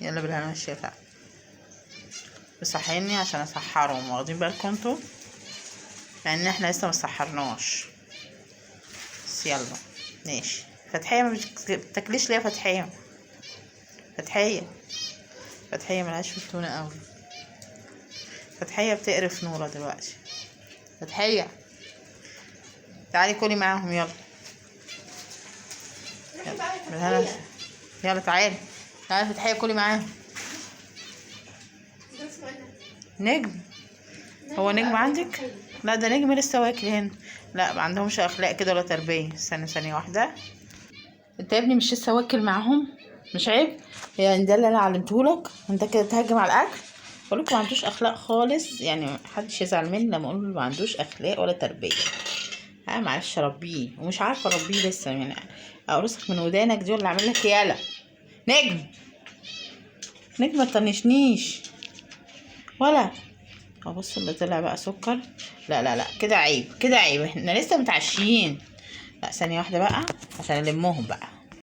يلا بالهنا والشفا. بصحيني عشان اسحرهم، واخدين بالكم انتوا لان احنا لسه مسحرناش. بس يلا ماشي. فتحية ما بتاكليش ليه يا فتحية؟ فتحية ملهاش في التونة قوي. فتحية بتقرف نورة دلوقتي. فتحية تعالي كلي معاهم يلا. يلا تعالي فتحية كلي معاهم. نجم؟ هو نجم عندك؟ لا ده نجم لسه واكل هنا. لا ما عندهمش اخلاق كده ولا تربيه. استنى ثانيه واحده. انت يا ابني مش لسه واكل معاهم؟ مش عيب يعني؟ ده اللي انا علمتهولك انت كده تهجم على الاكل؟ بقولك ما عندوش اخلاق خالص، يعني محدش يزعل مني لما اقول ما عندوش اخلاق ولا تربيه. معرفش اربيه ومش عارفه اربيه لسه، يعني اقرصك من ودانك دي ولا اعمل لك يالا؟ نجم ما تطنشنيش ولا. ابص اللي طلع بقى سكر. لا لا لا كده عيب، كده عيب، احنا لسه متعشيين. لا ثانيه واحده بقى عشان المهم بقى.